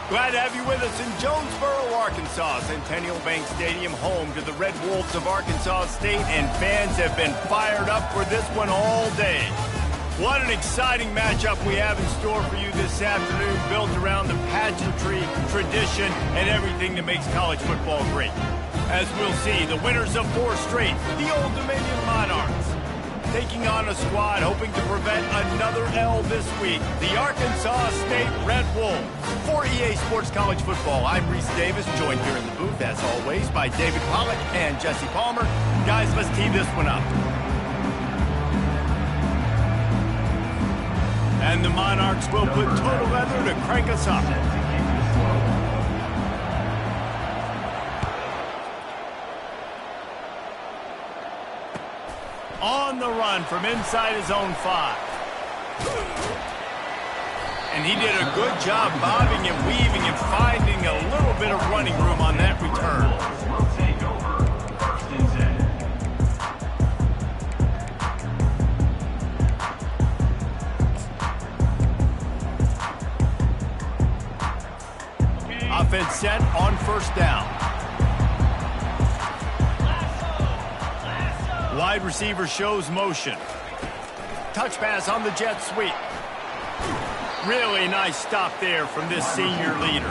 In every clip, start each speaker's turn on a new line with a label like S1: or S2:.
S1: Glad to have you with us in Jonesboro, Arkansas. Centennial Bank Stadium, home to the Red Wolves of Arkansas State, and fans have been fired up for this one all day. What an exciting matchup we have in store for you this afternoon, built around the pageantry, tradition, and everything that makes college football great. As we'll see, the winners of 4 straight, the Old Dominion Monarchs, taking on a squad hoping to prevent another L this week, the Arkansas State Red Wolves. For EA Sports College Football, I'm Reese Davis, joined here in the booth, as always, by David Pollack and Jesse Palmer. Guys, let's tee this one up. And the Monarchs will put total leather to crank us up. On the run from inside his own 5. And he did a good job bobbing and weaving and finding a little bit of running room on that return. Offense set on first down. Wide receiver shows motion. Touch pass on the jet sweep. Really nice stop there from this senior leader.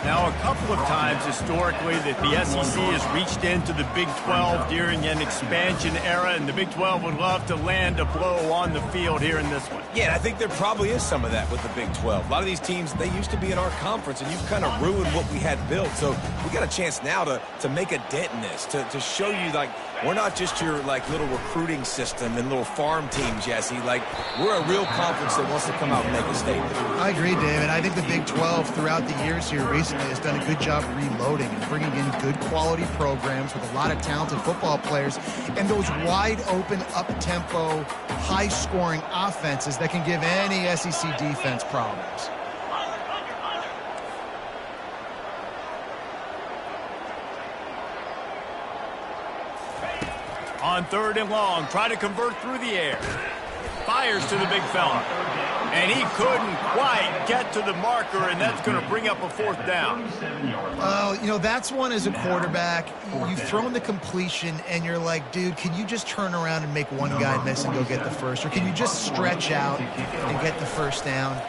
S1: Now, a couple of times historically that the SEC has reached into the Big 12 during an expansion era, and the Big 12 would love to land a blow on the field here in this one.
S2: Yeah, I think there probably is some of that with the Big 12. A lot of these teams, they used to be in our conference, and you've kind of ruined what we had built. So we got a chance now to make a dent in this, to show you, like, we're not just your, like, little recruiting system and little farm team, Jesse. Like, we're a real conference that wants to come out and make a statement.
S3: I agree, David. I think the Big 12 throughout the years here recently has done a good job reloading and bringing in good quality programs with a lot of talented football players and those wide open, up-tempo, high-scoring offenses that can give any SEC defense problems.
S1: On 3rd and long, try to convert through the air. Fires to the big fella. And he couldn't quite get to the marker, and that's going to bring up a 4th down.
S3: Oh, you know, that's one as a quarterback. You've thrown the completion, and you're like, dude, can you just turn around and make one guy miss and go get the first? Or can you just stretch out and get the first down?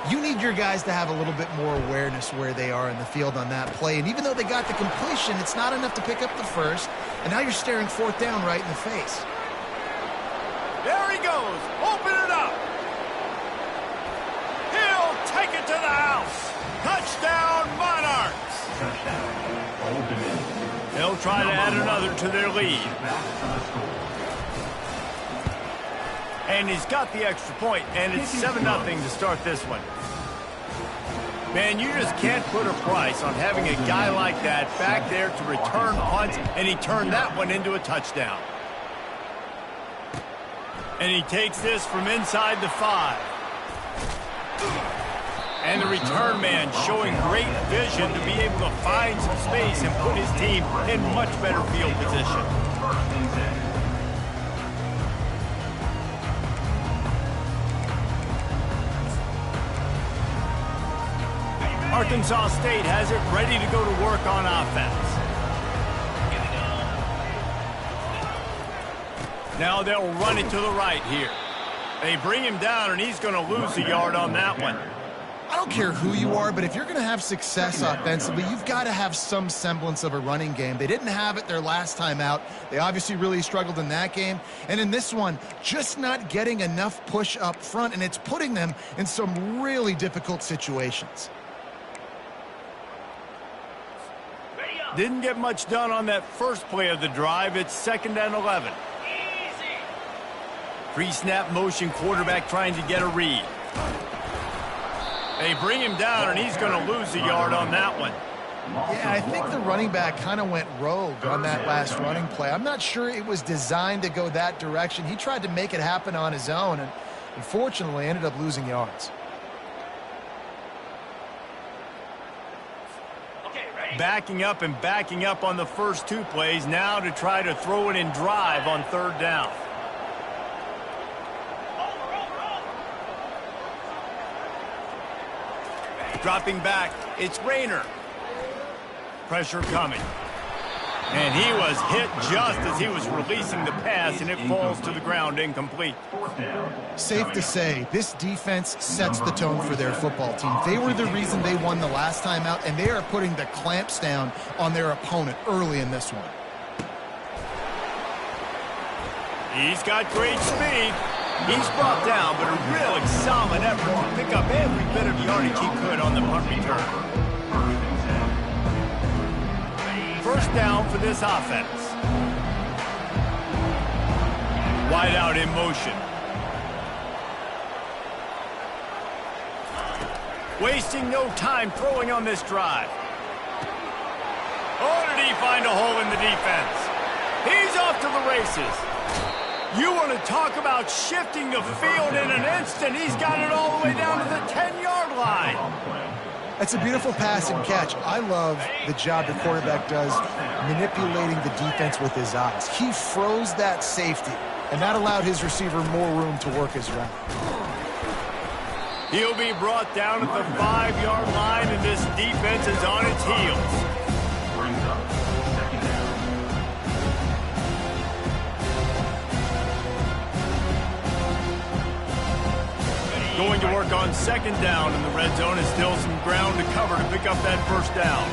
S3: You need your guys to have a little bit more awareness where they are in the field on that play. And even though they got the completion, it's not enough to pick up the first. And now you're staring 4th down right in the face.
S1: There he goes. Open it up. He'll take it to the house. Touchdown, Monarchs. They'll try to add another to their lead. And he's got the extra point, and it's 7-0 to start this one. Man, you just can't put a price on having a guy like that back there to return punts, and he turned that one into a touchdown. And he takes this from inside the 5. And the return man showing great vision to be able to find some space and put his team in much better field position. Arkansas State has it ready to go to work on offense. Now they'll run it to the right here. They bring him down, and he's going to lose a yard on that one.
S3: I don't care who you are, but if you're going to have success offensively, you've got to have some semblance of a running game. They didn't have it their last time out. They obviously really struggled in that game. And in this one, just not getting enough push up front, and it's putting them in some really difficult situations.
S1: Didn't get much done on that first play of the drive. It's 2nd and 11. Pre-snap motion, quarterback trying to get a read. They bring him down, and he's going to lose a yard on that one.
S3: Yeah, I think the running back kind of went rogue on that last running play. I'm not sure it was designed to go that direction. He tried to make it happen on his own, and unfortunately ended up losing yards.
S1: Backing up and backing up on the first 2 plays, now to try to throw it in drive on 3rd down. Dropping back, it's Rayner. Pressure coming. And he was hit just as he was releasing the pass, and it falls to the ground incomplete.
S3: Safe to say, this defense sets the tone for their football team. They were the reason they won the last time out, and they are putting the clamps down on their opponent early in this one.
S1: He's got great speed. He's brought down, but a really solid effort to pick up every bit of yardage he could on the punt return. First down for this offense. Wide out in motion. Wasting no time throwing on this drive. Oh, did he find a hole in the defense? He's off to the races. You want to talk about shifting the field in an instant. He's got it all the way down to the 10-yard line.
S3: It's a beautiful pass and catch. I love the job the quarterback does manipulating the defense with his eyes. He froze that safety, and that allowed his receiver more room to work his route.
S1: He'll be brought down at the 5-yard line, and this defense is on its heels. Going to work on second down in the red zone, and still some ground to cover to pick up that first down.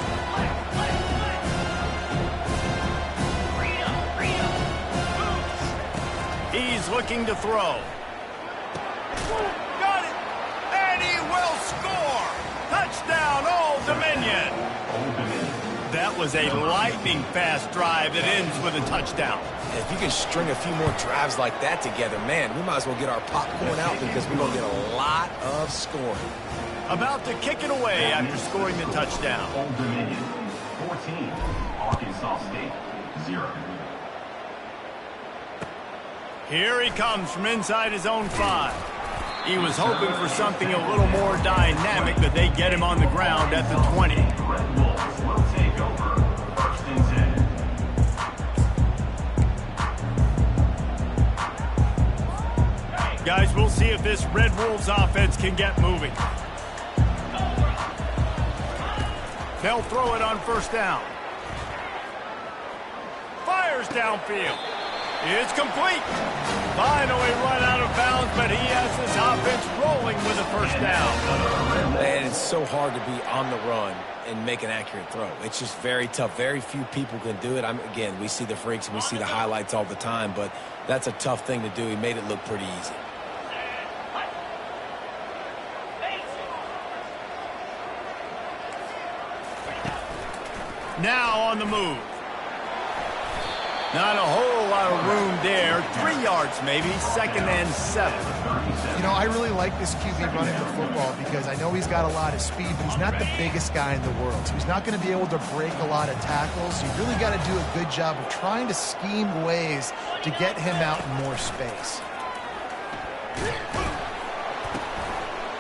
S1: He's looking to throw. Got it! And he will score! Touchdown, Old Dominion! That was a lightning-fast drive that ends with a touchdown.
S2: If you can string a few more drives like that together, man, we might as well get our popcorn out because we're going to get a lot of scoring.
S1: About to kick it away after scoring the touchdown.
S4: Old Dominion, 14. Arkansas State, 0.
S1: Here he comes from inside his own 5. He was hoping for something a little more dynamic, but they get him on the ground at the 20.
S4: Red Wolves will take over. First and 10.
S1: Guys, we'll see if this Red Wolves offense can get moving. They'll throw it on first down. Fires downfield. It's complete. Finally run out of bounds, but he has this offense rolling with a first down.
S2: And it's so hard to be on the run and make an accurate throw. It's just very tough. Very few people can do it. Again, we see the freaks and we see the highlights all the time, but that's a tough thing to do. He made it look pretty easy.
S1: Now on the move. Not a whole lot of room there. 3 yards maybe, second and 7.
S3: You know, I really like this QB running the football because I know he's got a lot of speed, but he's not the biggest guy in the world. So he's not going to be able to break a lot of tackles. You really got to do a good job of trying to scheme ways to get him out in more space.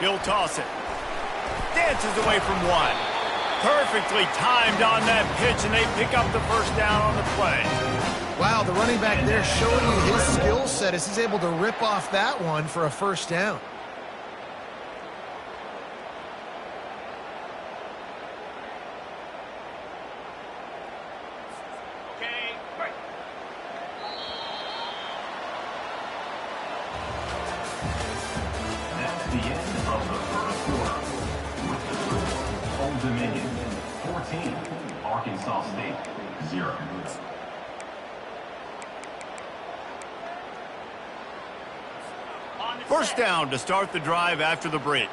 S1: He'll toss it. Dances away from one. Perfectly timed on that pitch, and they pick up the first down on the play.
S3: Wow, the running back there showing you his skill set as he's able to rip off that one for a first down.
S1: Okay, great.
S4: That's the end of the first quarter. With the score, Old Dominion, 14. Arkansas State, 0.
S1: First down to start the drive after the break.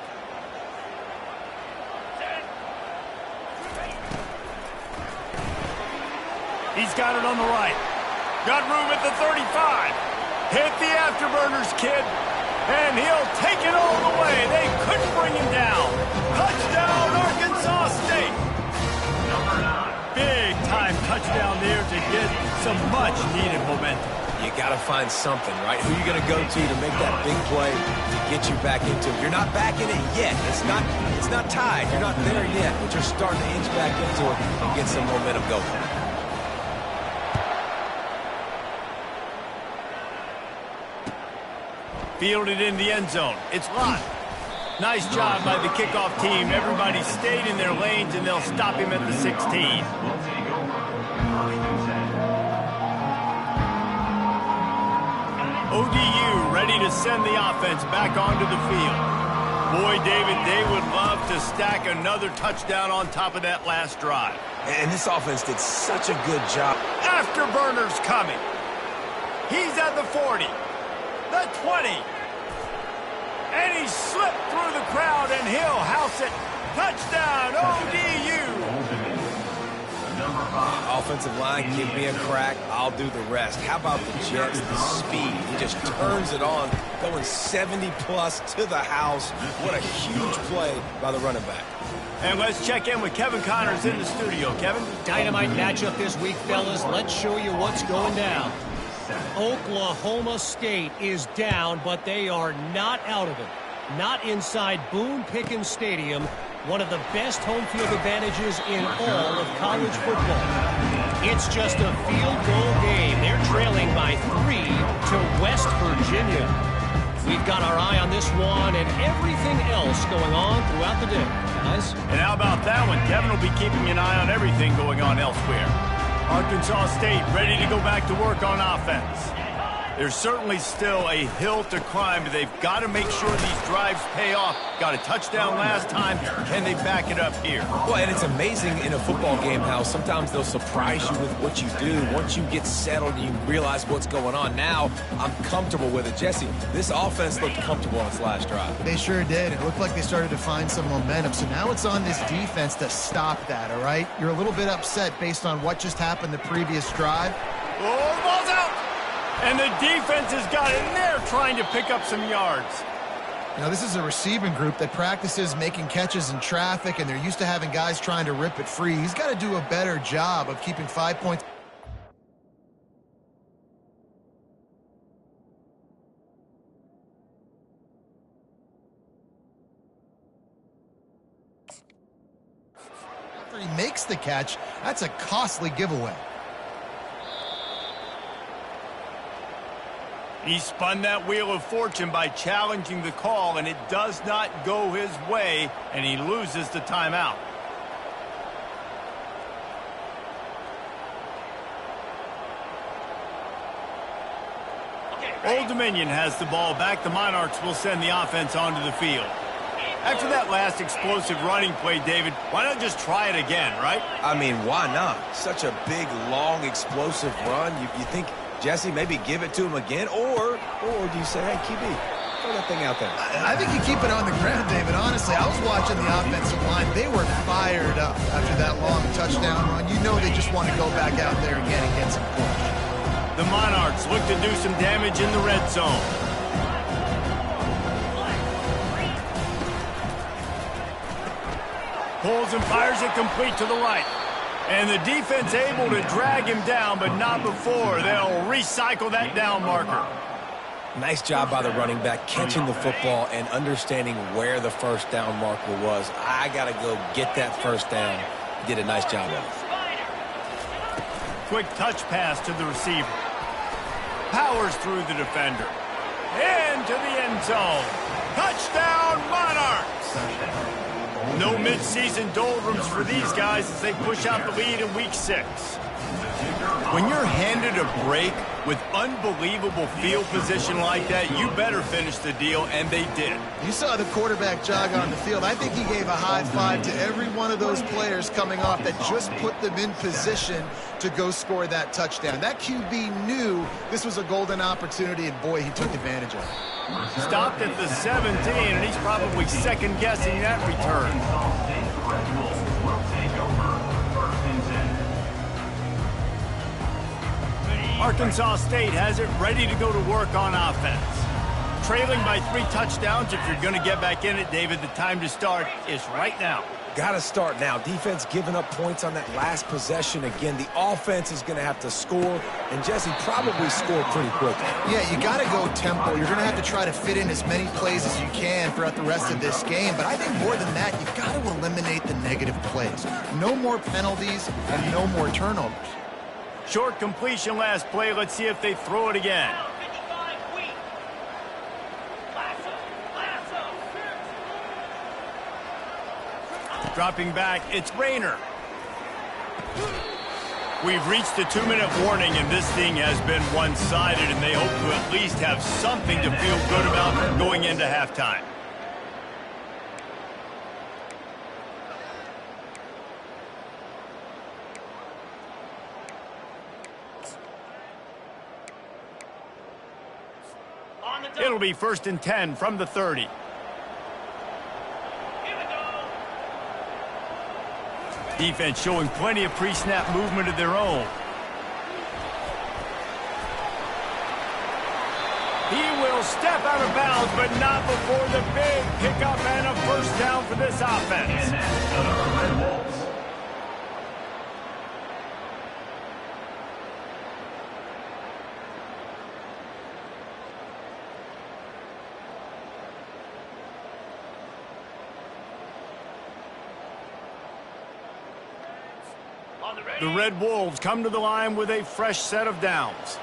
S1: He's got it on the right. Got room at the 35. Hit the afterburners, kid. And he'll take it all the way. They couldn't bring him down. Touchdown, Arkansas State. Big time touchdown there to get some much needed momentum.
S2: You got to find something, right? Who are you going to go to make that big play to get you back into it? You're not back in it yet. It's not tied. You're not there yet, but you're starting to inch back into it and get some momentum going.
S1: Fielded in the end zone. It's Lott. Nice job by the kickoff team. Everybody stayed in their lanes, and they'll stop him at the 16.
S4: Will take over. First and 10.
S1: ODU ready to send the offense back onto the field. Boy, David, they would love to stack another touchdown on top of that last drive.
S2: And this offense did such a good job.
S1: Afterburner's coming. He's at the 40, the 20. And he slipped through the crowd, and he'll house it. Touchdown, ODU.
S4: Number 5.
S2: Offensive line, give me a crack, I'll do the rest. How about the Jets, the speed? He just turns it on, going 70-plus to the house. What a huge play by the running back.
S1: And let's check in with Kevin Connors in the studio. Kevin?
S5: Dynamite matchup this week, fellas. Let's show you what's going down. Oklahoma State is down, but they are not out of it. Not inside Boone Pickens Stadium, one of the best home field advantages in all of college football. It's just a field goal game. They're trailing by 3 to West Virginia. We've got our eye on this one and everything else going on throughout the day. Guys?
S1: And how about that one? Kevin will be keeping an eye on everything going on elsewhere. Arkansas State ready to go back to work on offense. There's certainly still a hill to climb, but they've got to make sure these drives pay off. Got a touchdown last time, and they back it up here.
S2: Well, and it's amazing in a football game how sometimes they'll surprise you with what you do. Once you get settled and you realize what's going on, now I'm comfortable with it. Jesse, this offense looked comfortable on its last drive.
S3: They sure did. It looked like they started to find some momentum. So now it's on this defense to stop that, all right? You're a little bit upset based on what just happened the previous drive.
S1: Oh, the ball's out! And the defense has got in there trying to pick up some yards.
S3: You know, this is a receiving group that practices making catches in traffic, and they're used to having guys trying to rip it free. He's got to do a better job of keeping 5 points. After he makes the catch, that's a costly giveaway.
S1: He spun that wheel of fortune by challenging the call, and it does not go his way, and he loses the timeout. Old Dominion has the ball back. The Monarchs will send the offense onto the field. After that last explosive running play, David, why not just try it again, right?
S2: I mean, why not? Such a big, long, explosive run. You think, Jesse, maybe give it to him again? Or do you say, hey, QB, throw that thing out there?
S3: I think you keep it on the ground, David. Honestly, I was watching the offensive line. They were fired up after that long touchdown run. You know they just want to go back out there again and get some push.
S1: The Monarchs look to do some damage in the red zone. Pulls and fires it complete to the right. And the defense able to drag him down, but not before. They'll recycle that down marker.
S2: Nice job by the running back, catching the football and understanding where the first down marker was. I got to go get that first down. He did a nice job of it.
S1: Quick touch pass to the receiver. Powers through the defender. Into the end zone. Touchdown, Monarchs! No midseason doldrums for these guys as they push out the lead in Week 6. When you're handed a break with unbelievable field position like that, you better finish the deal, and they did.
S3: You saw the quarterback jog on the field. I think he gave a high five to every one of those players coming off that just put them in position to go score that touchdown. That QB knew this was a golden opportunity, and boy, he took advantage of it.
S1: Stopped at the 17, and he's probably second-guessing that return. Arkansas State has it ready to go to work on offense. Trailing by 3 touchdowns. If you're going to get back in it, David, the time to start is right now.
S2: Got to start now. Defense giving up points on that last possession. Again, the offense is going to have to score, and Jesse probably score pretty quickly.
S3: Yeah, you got to go tempo. You're going to have to try to fit in as many plays as you can throughout the rest of this game. But I think more than that, you've got to eliminate the negative plays. No more penalties and no more turnovers.
S1: Short completion last play. Let's see if they throw it again. Dropping back, it's Rayner. We've reached the 2-minute warning, and this thing has been one-sided, and they hope to at least have something to feel good about going into halftime. It'll be 1st and 10 from the 30. Defense showing plenty of pre-snap movement of their own. He will step out of bounds, but not before the big pickup and a first down for this offense. The Red Wolves come to the line with a fresh set of downs.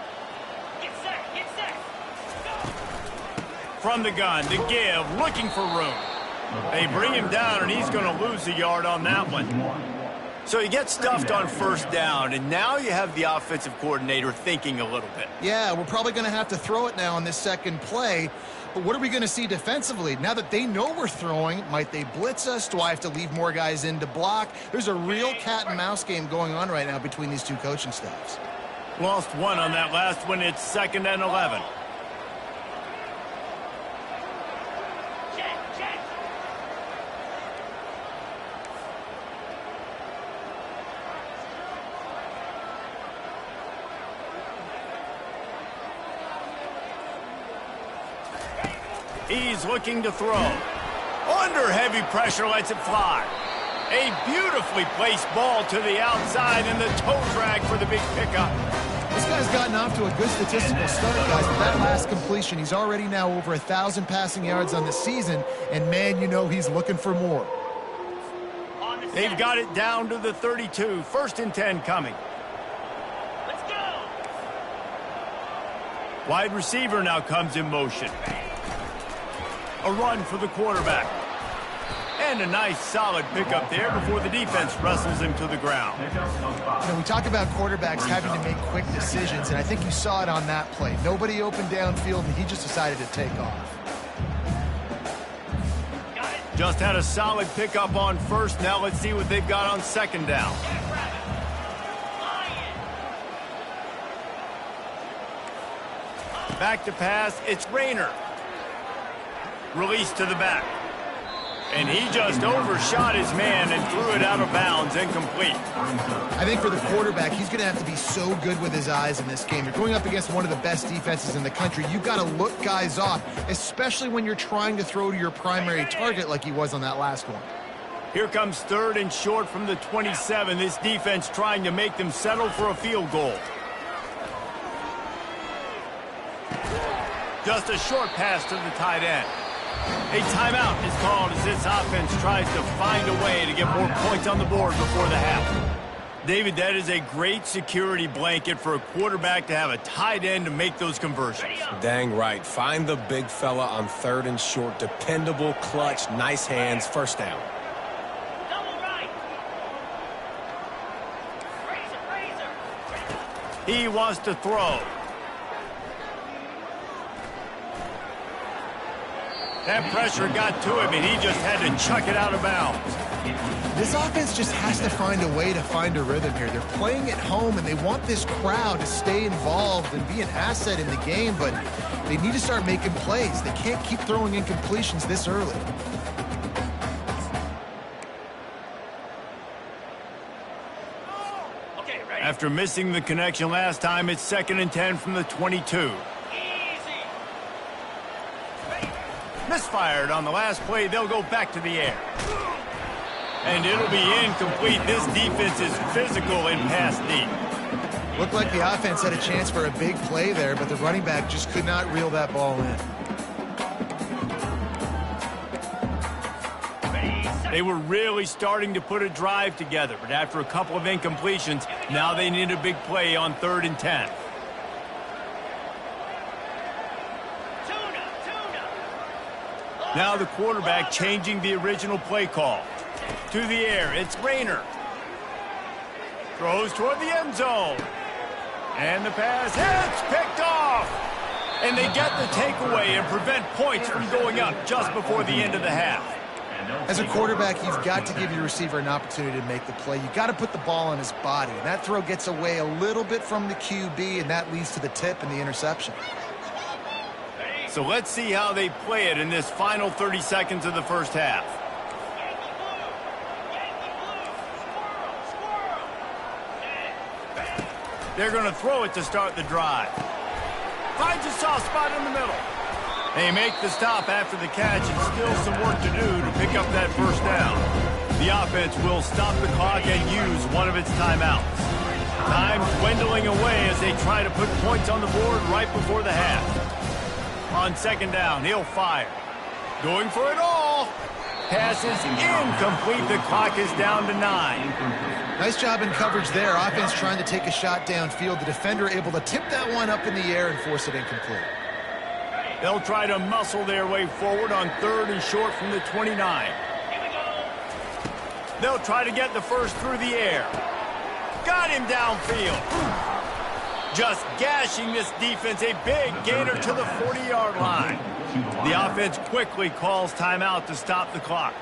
S6: Get set.
S1: From the gun, to give, looking for room. They bring him down, and he's going to lose a yard on that one. So he gets stuffed on first down, and now you have the offensive coordinator thinking a little bit.
S3: Yeah, we're probably going to have to throw it now on this second play. But what are we going to see defensively? Now that they know we're throwing, might they blitz us? Do I have to leave more guys in to block? There's a real cat and mouse game going on right now between these two coaching staffs.
S1: Lost one on that last one. It's 2nd and 11.
S6: Check.
S1: He's looking to throw. Under heavy pressure, lets it fly. A beautifully placed ball to the outside, and the toe drag for the big pickup.
S3: This guy's gotten off to a good statistical start, guys, but that last completion, he's already now over 1,000 passing yards on the season, and man, you know he's looking for more.
S1: They've got it down to the 32. 1st and 10 coming.
S6: Let's go.
S1: Wide receiver now comes in motion. A run for the quarterback. And a nice solid pickup there before the defense wrestles him to the ground.
S3: You know, we talk about quarterbacks having to make quick decisions, and I think you saw it on that play. Nobody opened downfield, and he just decided to take off.
S1: Just had a solid pickup on first. Now let's see what they've got on 2nd down. Back to pass, it's Rayner. Release to the back. And he just overshot his man and threw it out of bounds, incomplete.
S3: I think for the quarterback, he's going to have to be so good with his eyes in this game. You're going up against one of the best defenses in the country. You've got to look guys off, especially when you're trying to throw to your primary target like he was on that last one.
S1: Here comes 3rd and short from the 27. This defense trying to make them settle for a field goal. Just a short pass to the tight end. A timeout is called as this offense tries to find a way to get more points on the board before the half. David, that is a great security blanket for a quarterback to have a tight end to make those conversions.
S2: Dang right. Find the big fella on 3rd and short. Dependable, clutch, nice hands, first down.
S6: Double right. Razor.
S1: He wants to throw. That pressure got to him, and he just had to chuck it out of bounds.
S3: This offense just has to find a way to find a rhythm here. They're playing at home, and they want this crowd to stay involved and be an asset in the game, but they need to start making plays. They can't keep throwing incompletions this early.
S6: Okay, ready.
S1: After missing the connection last time, it's 2nd and 10 from the 22. Misfired on the last play. They'll go back to the air. And it'll be incomplete. This defense is physical in pass deep.
S3: Looked like the offense had a chance for a big play there, but the running back just could not reel that ball in.
S1: They were really starting to put a drive together, but after a couple of incompletions, now they need a big play on 3rd and 10. Now the quarterback changing the original play call. To the air, it's Rayner. Throws toward the end zone. And the pass hits, picked off. And they get the takeaway and prevent points from going up just before the end of the half.
S3: As a quarterback, you've got to give your receiver an opportunity to make the play. You've got to put the ball on his body. And that throw gets away a little bit from the QB, and that leads to the tip and the interception.
S1: So let's see how they play it in this final 30 seconds of the first half. They're going to throw it to start the drive. Finds a soft spot in the middle. They make the stop after the catch and still some work to do to pick up that first down. The offense will stop the clock and use one of its timeouts. Time dwindling away as they try to put points on the board right before the half. On second down, he'll fire. Going for it all. Pass is incomplete. The clock is down to 9.
S3: Nice job in coverage there. Offense trying to take a shot downfield. The defender able to tip that one up in the air and force it incomplete.
S1: They'll try to muscle their way forward on 3rd and short from the 29. They'll try to get the first through the air. Got him downfield. Just gashing this defense, a big gainer to the 40-yard line. The offense quickly calls timeout to stop the clock.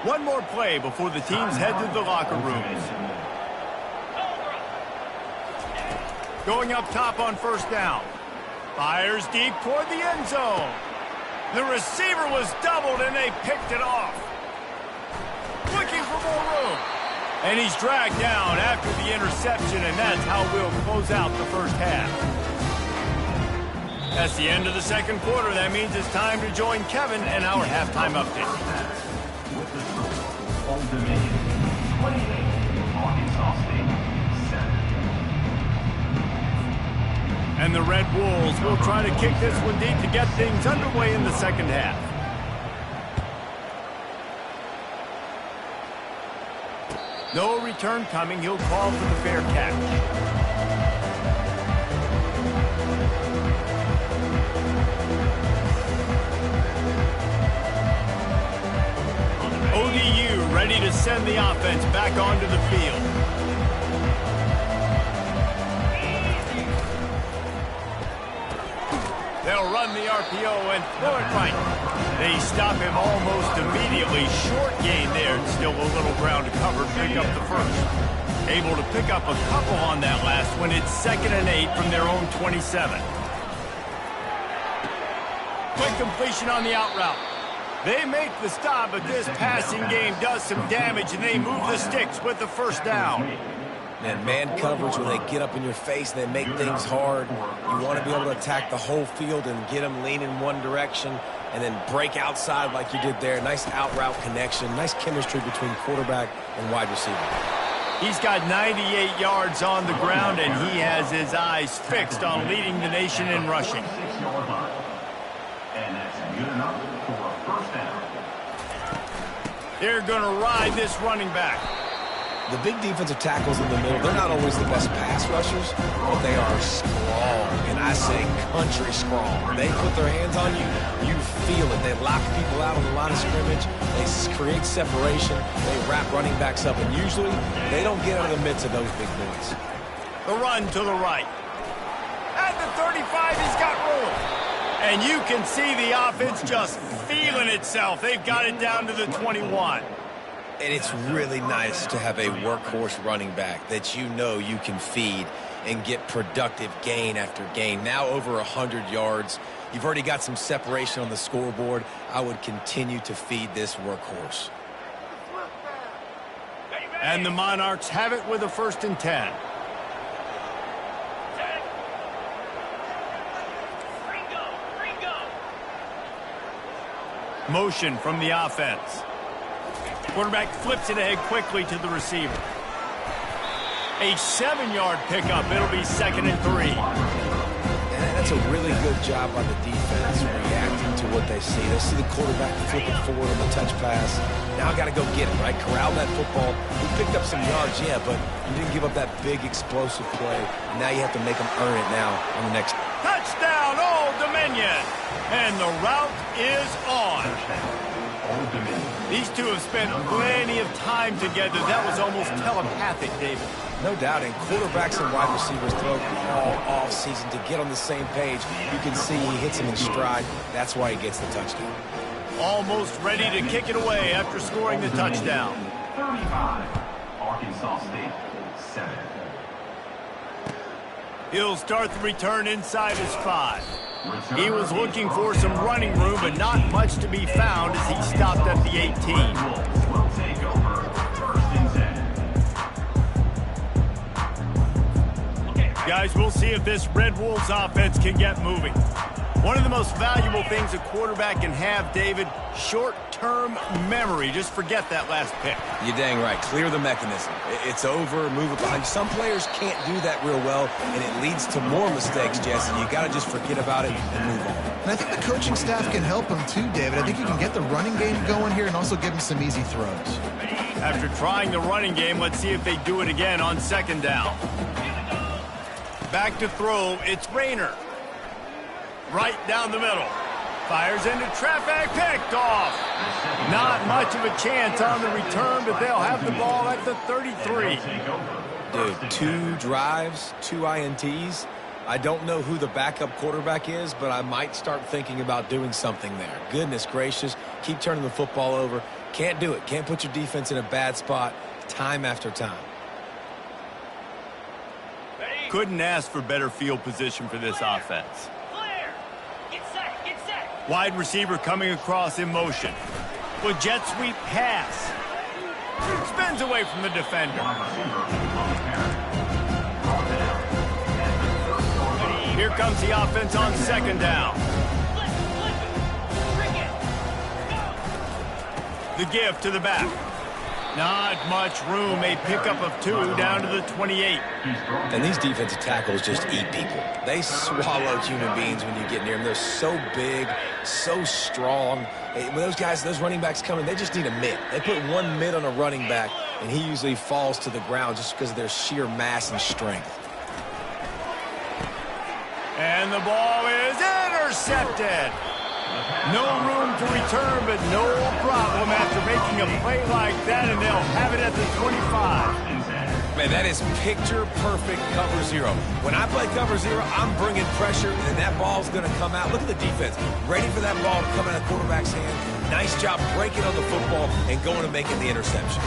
S1: One more play before the teams head to the locker rooms. Going up top on first down. Fires deep toward the end zone. The receiver was doubled and they picked it off. Looking for more room. And he's dragged down after the interception, and that's how we'll close out the first half. That's the end of the second quarter. That means it's time to join Kevin and our halftime update.
S4: With the score, Old Dominion 28, Arkansas State 7.
S1: And the Red Wolves will try to kick this one deep to get things underway in the second half. No return coming. He'll call for the fair catch. ODU ready to send the offense back onto the field. They'll run the RPO and throw it right. They stop him almost immediately. Short gain there. Still a little ground to cover. Pick up the first. Able to pick up a couple on that last one. It's 2nd and 8 from their own 27. Quick completion on the out route. They make the stop, but this passing game does some damage, and they move the sticks with the first down.
S2: And man coverage, when they get up in your face and they make things hard, you want to be able to attack the whole field and get them lean in one direction and then break outside like you did there. Nice out route connection, nice chemistry between quarterback and wide receiver.
S1: He's got 98 yards on the ground, and he has his eyes fixed on leading the nation in rushing.
S4: 6-yard line. And that's good enough for a first down.
S1: They're going to ride this running back.
S2: The big defensive tackles in the middle, they're not always the best pass rushers, but they are strong, and I say country strong. They put their hands on you, you feel it. They lock people out on the line of scrimmage. They create separation. They wrap running backs up, and usually they don't get out of the midst of those big boys.
S1: The run to the right. At the 35, he's got room. And you can see the offense just feeling itself. They've got it down to the 21.
S2: And it's really nice to have a workhorse running back that you know you can feed and get productive gain after gain. Now over 100 yards. You've already got some separation on the scoreboard. I would continue to feed this workhorse.
S1: And the Monarchs have it with a 1st and 10. Motion from the offense. Quarterback flips it ahead quickly to the receiver. A 7-yard pickup. It'll be 2nd and 3.
S2: And that's a really good job by the defense, reacting to what they see. They see the quarterback flip it forward on the touch pass. Now I got to go get it, right? Corral that football. We picked up some yards, yeah, but you didn't give up that big explosive play. Now you have to make them earn it now on the next.
S1: Touchdown, Old Dominion. And the route is on. These two have spent plenty of time together. That was almost telepathic, David.
S2: No doubt, and quarterbacks and wide receivers throw all off-season to get on the same page. You can see he hits him in stride. That's why he gets the touchdown.
S1: Almost ready to kick it away after scoring the touchdown.
S4: 35, Arkansas State, 7.
S1: He'll start the return inside his 5. He was looking for some running room, but not much to be found as he stopped at the 18.
S4: Will take over first and 10.
S1: Guys, we'll see if this Red Wolves offense can get moving. One of the most valuable things a quarterback can have, David, short-term memory. Just forget that last pick.
S2: You're dang right. Clear the mechanism. It's over, move it behind you. Some players can't do that real well, and it leads to more mistakes, Jesse. You got to just forget about it and move on.
S3: And I think the coaching staff can help him too, David. I think you can get the running game going here and also give him some easy throws.
S1: After trying the running game, let's see if they do it again on second down. Back to throw, it's Rayner. Right down the middle. Fires into traffic, picked off. Not much of a chance on the return, but they'll have the ball at the 33.
S2: Dude, 2 drives, 2 INTs. I don't know who the backup quarterback is, but I might start thinking about doing something there. Goodness gracious, keep turning the football over. Can't do it. Can't put your defense in a bad spot time after time.
S1: Couldn't ask for better field position for this offense. Wide receiver coming across in motion. With jet sweep pass. Spins away from the defender. Here comes the offense on second down. The give to the back. Not much room. A pickup of 2 down to the 28.
S2: And these defensive tackles just eat people. They swallow human beings when you get near them. They're so big, so strong. When those guys, those running backs come in, they just need a mid. They put one mid on a running back, and he usually falls to the ground just because of their sheer mass and strength.
S1: And the ball is intercepted. No room to return, but no problem after making a play like that, and they'll have it at the 25.
S2: Man, that is picture-perfect cover 0. When I play cover 0, I'm bringing pressure, and that ball's going to come out. Look at the defense. Ready for that ball to come out of the quarterback's hand. Nice job breaking on the football and going and making the interception.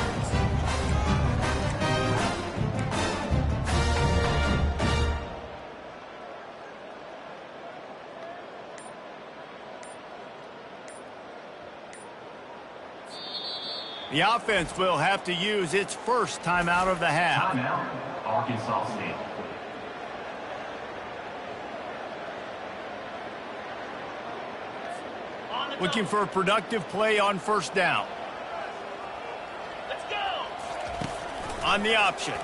S1: The offense will have to use its first timeout of the half.
S4: Timeout, Arkansas State.
S1: Looking for a productive play on first down.
S6: Let's go.
S1: On the option.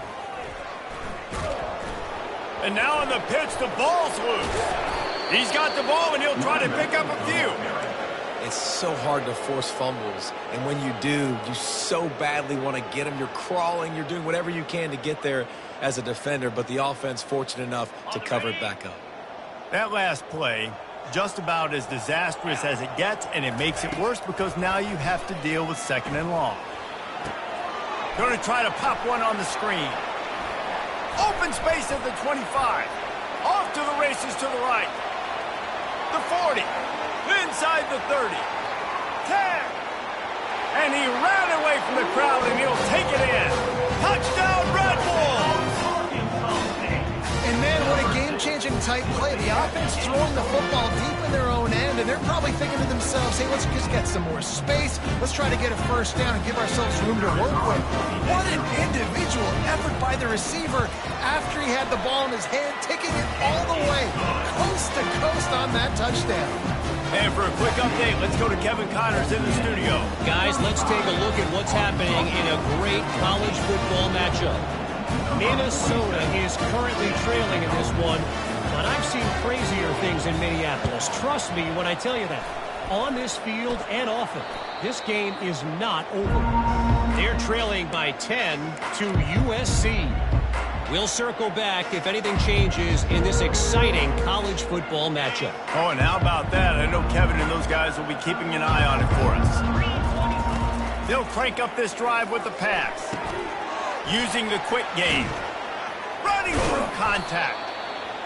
S1: And now on the pitch, the ball's loose. He's got the ball, and he'll try to pick up a few.
S2: It's so hard to force fumbles, and when you do, you so badly want to get them. You're crawling, you're doing whatever you can to get there as a defender, but the offense fortunate enough to cover it back up.
S1: That last play, just about as disastrous as it gets, and it makes it worse because now you have to deal with second and long. Going to try to pop one on the screen. Open space at the 25. Off to the races to the right. The 40. Inside the 30. 10. And he ran away from the crowd, and he'll take it in. Touchdown, Red Wolves!
S3: And man, what a game-changing type play. The offense throwing the football deep in their own end, and they're probably thinking to themselves, hey, let's just get some more space. Let's try to get a first down and give ourselves room to work with. What an individual effort by the receiver after he had the ball in his hand, taking it all the way, coast to coast on that touchdown.
S1: And for a quick update, let's go to Kevin Connors in the studio.
S5: Guys, let's take a look at what's happening in a great college football matchup. Minnesota is currently trailing in this one, but I've seen crazier things in Minneapolis. Trust me when I tell you that. On this field and off it, this game is not over. They're trailing by 10 to USC. We'll circle back if anything changes in this exciting college football matchup.
S1: Oh, and how about that? I know Kevin and those guys will be keeping an eye on it for us. They'll crank up this drive with the pass. Using the quick game. Running through contact.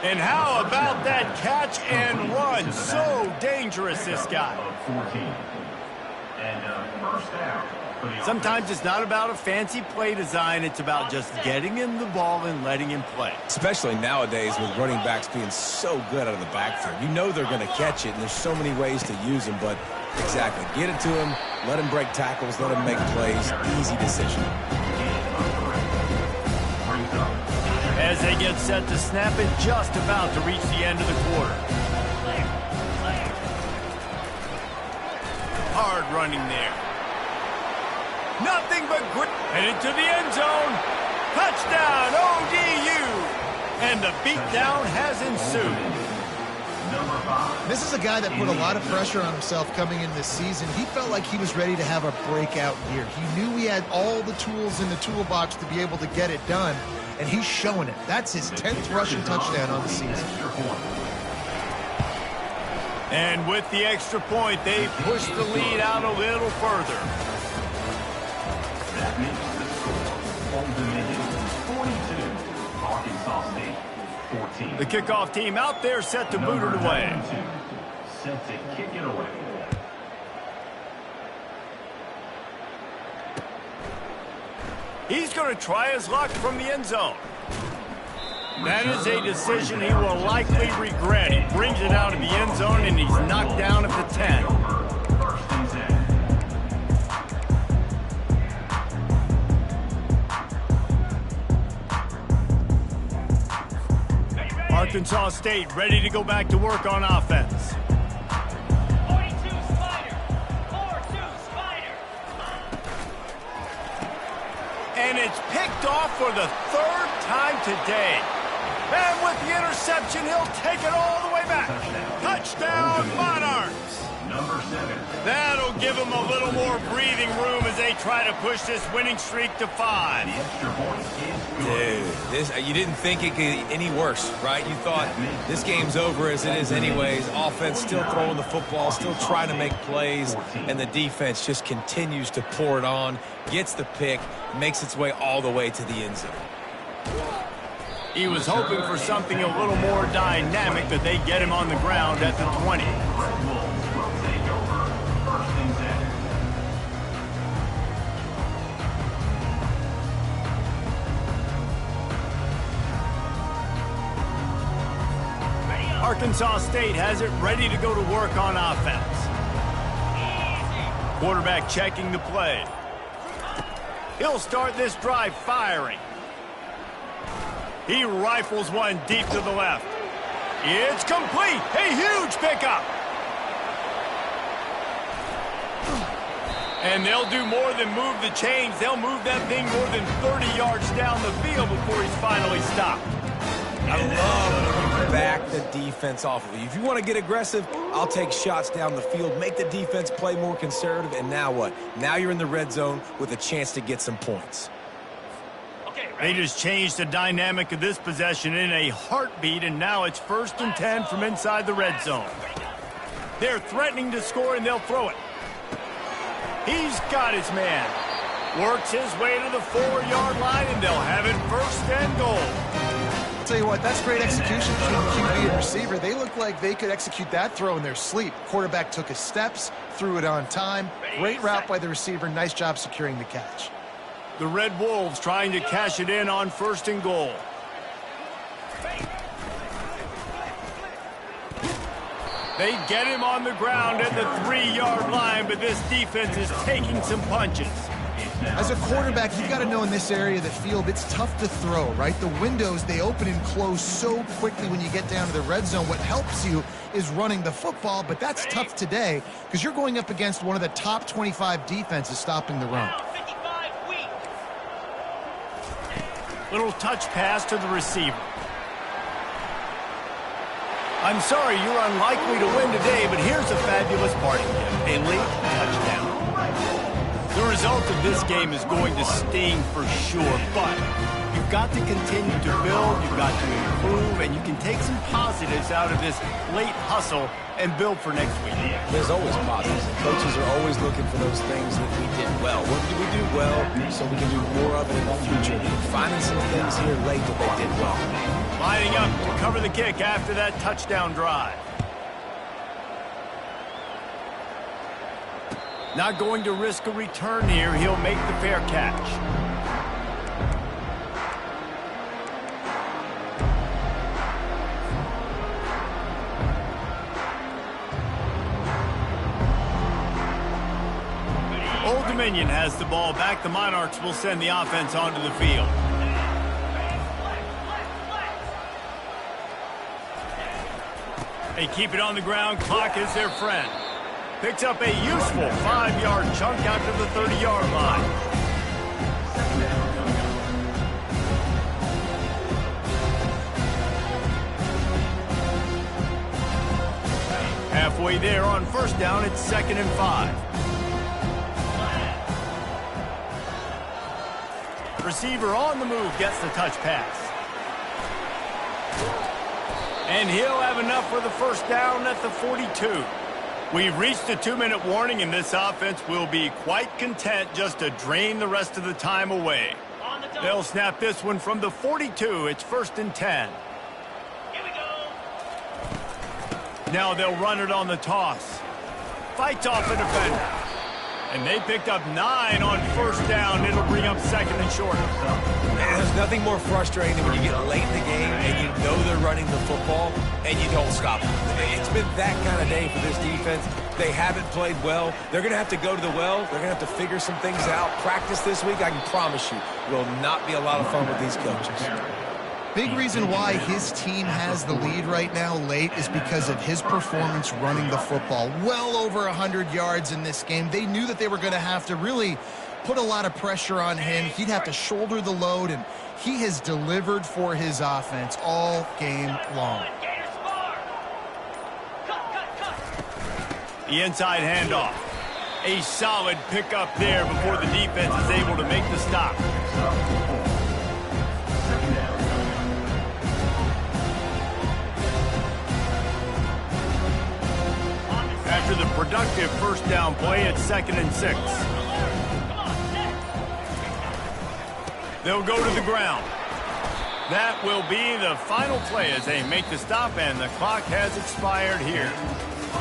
S1: And how about that catch and run? So dangerous, this guy. Sometimes it's not about a fancy play design. It's about just getting him the ball and letting him play.
S2: Especially nowadays with running backs being so good out of the backfield. You know they're going to catch it, and there's so many ways to use him. But exactly, get it to him, let him break tackles, let him make plays. Easy decision.
S1: As they get set to snap it, just about to reach the end of the quarter. Hard running there. Nothing but grit. Headed to the end zone. Touchdown, ODU. And the beatdown has ensued.
S3: This is a guy that put a lot of pressure on himself coming in this season. He felt like he was ready to have a breakout year. He knew he had all the tools in the toolbox to be able to get it done, and he's showing it. That's his 10th rushing touchdown on the season.
S1: And with the extra point, they push the lead out a little further.
S4: That makes the score. Old Dominion 42, Arkansas State 14.
S1: The kickoff team out there set to boot it away.
S4: Set to kick it away.
S1: He's going to try his luck from the end zone. That is a decision he will likely regret. He brings it out of the end zone, and he's knocked down at the 10. Arkansas State ready to go back to work on offense.
S6: 42 Spider. 4-2 Spider.
S1: And it's picked off for the third time today. And with the interception, he'll take it all the way back. Touchdown, Monarchs.
S4: Number 7.
S1: That'll give them a little more breathing room as they try to push this winning streak to 5.
S4: The extra point is good.
S2: Dude, you didn't think it could get any worse, right? You thought this game's over as it is anyways. Offense still throwing the football, still trying to make plays, and the defense just continues to pour it on, gets the pick, makes its way all the way to the end zone.
S1: He was hoping for something a little more dynamic, but they get him on the ground at the 20. Arkansas State has it ready to go to work on offense. Quarterback checking the play. He'll start this drive firing. He rifles one deep to the left. It's complete. A huge pickup. And they'll do more than move the chains. They'll move that thing more than 30 yards down the field before he's finally stopped.
S2: I love when you back the defense off of you. If you want to get aggressive, I'll take shots down the field, make the defense play more conservative, and now what? Now you're in the red zone with a chance to get some points.
S1: They just changed the dynamic of this possession in a heartbeat, and now it's 1st and 10 from inside the red zone. They're threatening to score, and they'll throw it. He's got his man. Works his way to the 4-yard line, and they'll have it 1st and goal.
S3: I'll tell you what, that's great execution between QB and receiver. They look like they could execute that throw in their sleep. Quarterback took his steps, threw it on time. Great route by the receiver. Nice job securing the catch.
S1: The Red Wolves trying to cash it in on 1st and goal. They get him on the ground at the 3-yard line, but this defense is taking some punches.
S3: As a quarterback, you've got to know in this area of the field, it's tough to throw, right? The windows, they open and close so quickly when you get down to the red zone. What helps you is running the football, but that's tough today because you're going up against one of the top 25 defenses stopping the run.
S1: Little touch pass to the receiver. I'm sorry you're unlikely to win today, but here's a fabulous parting gift. A late touchdown. The result of this game is going to sting for sure, but you you've got to continue to build, you've got to improve, and you can take some positives out of this late hustle and build for next week.
S2: There's always positives. Coaches are always looking for those things that we did well. What did we do well so we can do more of it in the future? Finding some things here late that they did well.
S1: Lining up to cover the kick after that touchdown drive. Not going to risk a return here. He'll make the fair catch. Old Dominion has the ball back. The Monarchs will send the offense onto the field. They keep it on the ground. Clock is their friend. Picks up a useful 5-yard chunk out to the 30-yard line. Halfway there on first down, it's 2nd and 5. Receiver on the move gets the touch pass. And he'll have enough for the first down at the 42. We've reached a 2-minute warning, and this offense will be quite content just to drain the rest of the time away. They'll snap this one from the 42. It's 1st and 10.
S6: Here we go.
S1: Now they'll run it on the toss. Fights off a defender. And they picked up 9 on first down. It'll bring up 2nd and short.
S2: Man, there's nothing more frustrating than when you get late in the game and you know they're running the football and you don't stop them. It's been that kind of day for this defense. They haven't played well. They're going to have to go to the well. They're going to have to figure some things out. Practice this week, I can promise you, will not be a lot of fun with these coaches.
S3: Big reason why his team has the lead right now late is because of his performance running the football. Well over 100 yards in this game. They knew that they were going to have to really put a lot of pressure on him. He'd have to shoulder the load, and he has delivered for his offense all game long.
S1: The inside handoff. A solid pickup there before the defense is able to make the stop. After the productive first down play, it's 2nd and 6. They'll go to the ground. That will be the final play as they make the stop, and the clock has expired here.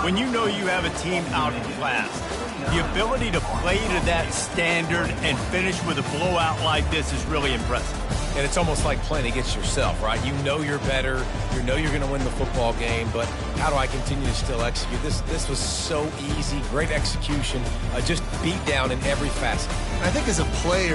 S1: When you know you have a team outclassed, the ability to play to that standard and finish with a blowout like this is really impressive.
S2: And it's almost like playing against yourself, right? You know you're better. You know you're going to win the football game, but how do I continue to still execute? This was so easy. Great execution. Just beat down in every facet.
S3: I think as a player,